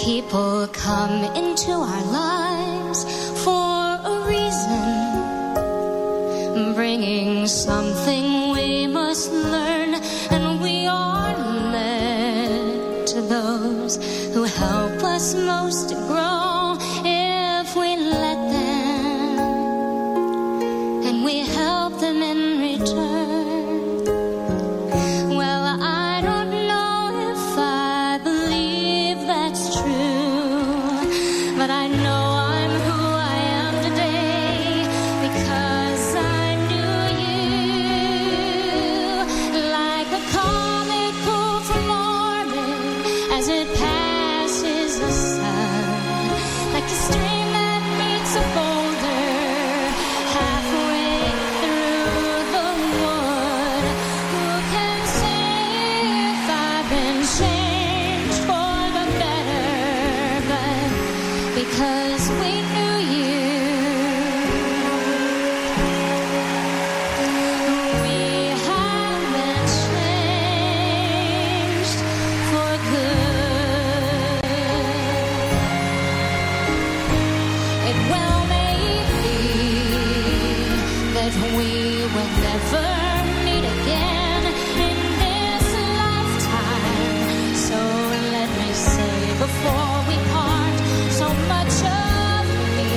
People come into our lives for a reason, bringing something we must learn, and we are led to those who help us most to grow if we let them, and we help them in return. Well, I don't know if I believe that's true, but I know I'm who I am today because I knew you. Like a comet pulled from orbit as it passes the sun, like a stream that meets a boulder halfway through the wood. Who can say if I've been changed for the better? But because we knew you, we have been changed for good. It well may be that we will never meet again in this lifetime. So let me say before we part, so much of me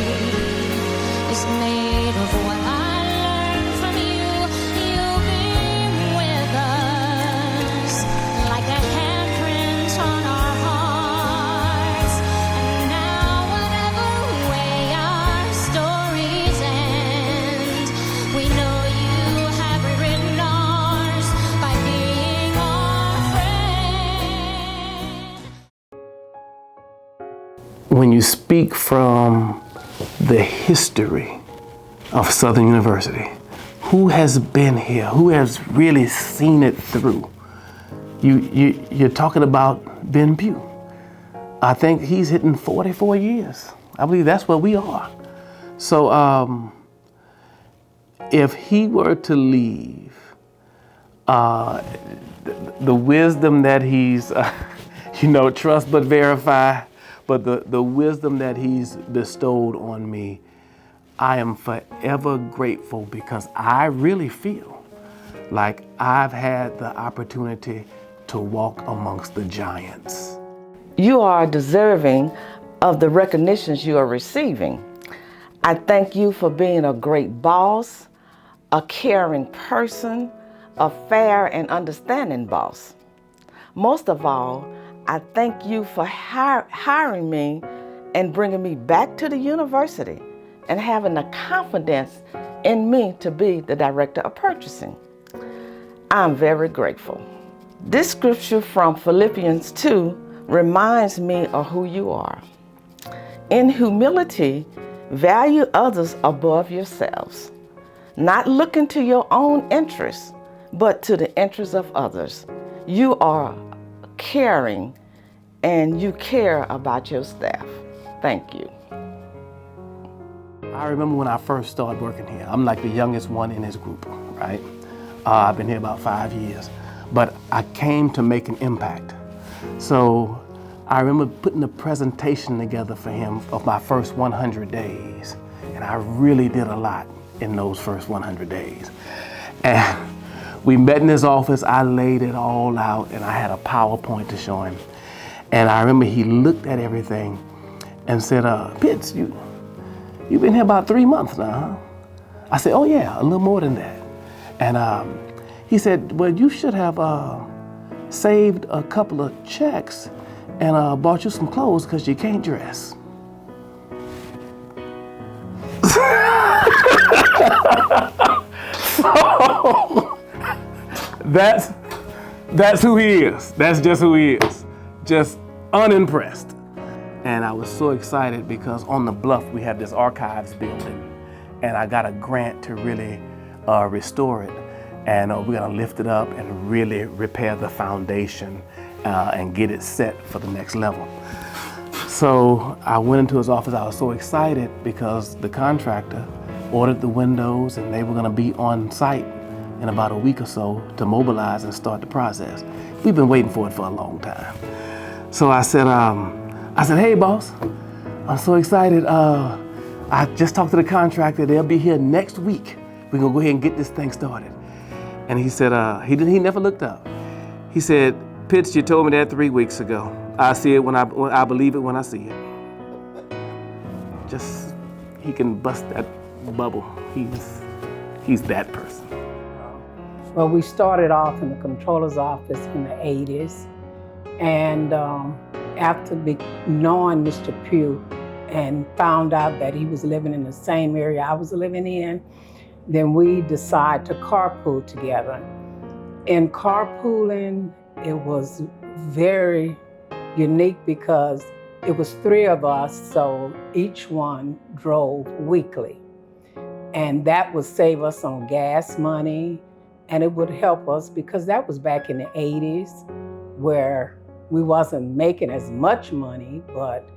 is made of what I learned from you. You'll be with us like a handprint on our hearts. And now whatever way our stories end, we know you have written ours by being our friend. When you speak from the history of Southern University, who has been here, who has really seen it through, you're talking about Ben Pugh. I think he's hitting 44 years. I believe that's where we are. So if he were to leave, the wisdom that he's, trust but verify, but the wisdom that he's bestowed on me, I am forever grateful because I really feel like I've had the opportunity to walk amongst the giants. You are deserving of the recognitions you are receiving. I thank you for being a great boss, a caring person, a fair and understanding boss. Most of all, I thank you for hiring me and bringing me back to the university and having the confidence in me to be the director of purchasing. I'm very grateful. This scripture from Philippians 2 reminds me of who you are. In humility, value others above yourselves, not looking to your own interests, but to the interests of others. You are caring and you care about your staff. Thank you. I remember when I first started working here, I'm like the youngest one in his group, right? I've been here about 5 years, but I came to make an impact. So I remember putting a presentation together for him of my first 100 days. And I really did a lot in those first 100 days. And we met in his office, I laid it all out, and I had a PowerPoint to show him. And I remember he looked at everything and said, Pitts, you've been here about 3 months now, huh? I said, oh yeah, a little more than that. And he said, well, you should have saved a couple of checks and bought you some clothes because you can't dress. So that's who he is. That's just who he is. Just unimpressed. And I was so excited because on the bluff we have this archives building, and I got a grant to really restore it. And we're gonna lift it up and really repair the foundation and get it set for the next level. So I went into his office. I was so excited because the contractor ordered the windows and they were gonna be on site in about a week or so to mobilize and start the process. We've been waiting for it for a long time. So I said, I I said, hey, boss, I'm so excited. I just talked to the contractor. They'll be here next week. We're gonna go ahead and get this thing started. And he said, he never looked up. He said, Pitts, you told me that 3 weeks ago. I see it when I believe it when I see it. Just, he can bust that bubble. He's that person. Well, we started off in the controller's office in the 80s. And after knowing Mr. Pugh and found out that he was living in the same area I was living in, then we decided to carpool together. In carpooling, it was very unique because it was 3 of us, so each one drove weekly. And that would save us on gas money, and it would help us because that was back in the 80s where we wasn't making as much money, but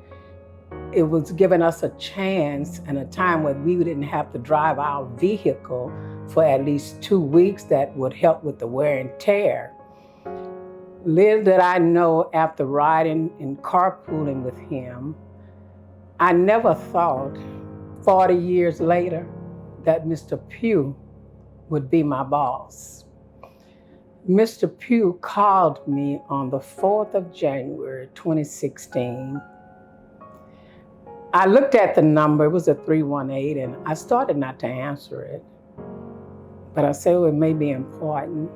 it was giving us a chance and a time where we didn't have to drive our vehicle for at least 2 weeks. That would help with the wear and tear. Little did I know after riding and carpooling with him, I never thought 40 years later that Mr. Pugh would be my boss. Mr. Pugh called me on the 4th of January, 2016. I looked at the number, it was a 318, and I started not to answer it. But I said, oh, it may be important.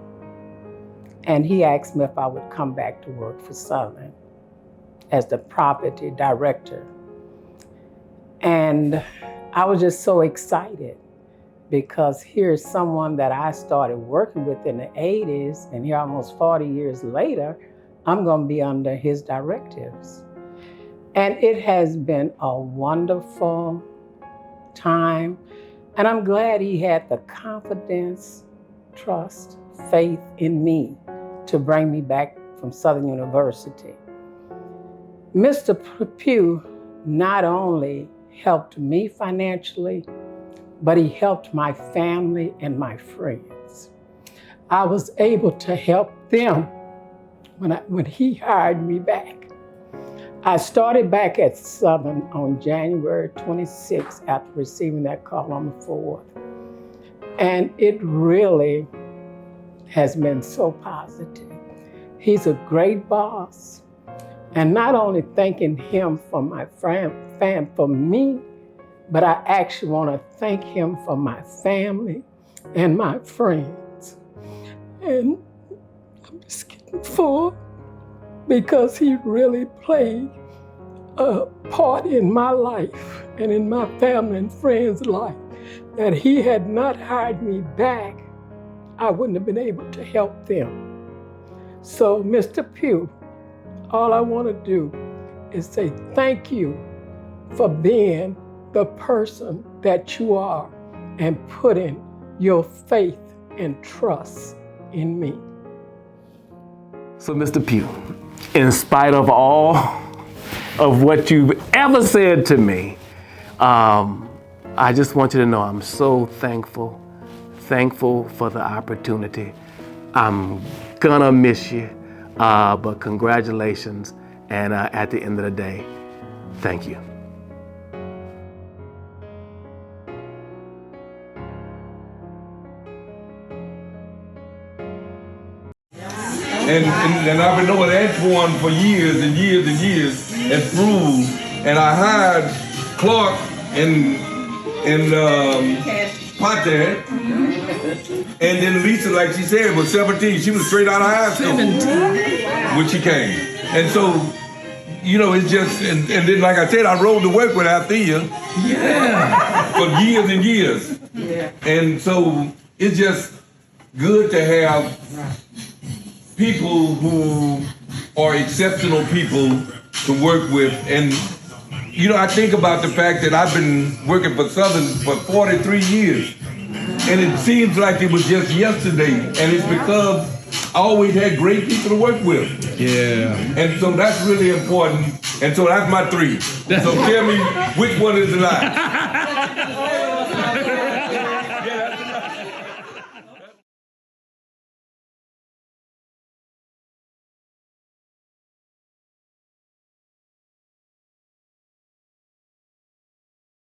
And he asked me if I would come back to work for Southern as the property director. And I was just so excited because here's someone that I started working with in the 80s, and here almost 40 years later, I'm gonna be under his directives. And it has been a wonderful time. And I'm glad he had the confidence, trust, faith in me to bring me back from Southern University. Mr. Pugh not only helped me financially, but he helped my family and my friends. I was able to help them when he hired me back. I started back at Southern on January 26th after receiving that call on the 4th. And it really has been so positive. He's a great boss. And not only thanking him for my for me, but I actually want to thank him for my family and my friends. And I'm just getting full because he really played a part in my life and in my family and friends' life. That he had not hired me back, I wouldn't have been able to help them. So, Mr. Pugh, all I want to do is say thank you for being the person that you are and putting your faith and trust in me. So, Mr. Pugh, in spite of all of what you've ever said to me, I just want you to know I'm so thankful for the opportunity. I'm gonna miss you, but congratulations, and at the end of the day, thank you. And I've been knowing Antoine for years and years and years and through, and I hired Clark and Pate, and then Lisa, like she said, was 17. She was straight out of high school when she came. And so, you know, it's just, and then like I said, I rode to work with Althea for years and years. Yeah. And so it's just good to have people who are exceptional people to work with. And you know, I think about the fact that I've been working for Southern for 43 years, and it seems like it was just yesterday, and it's because I always had great people to work with. Yeah. And so that's really important, and so that's my 3. So tell me, which one is the lie?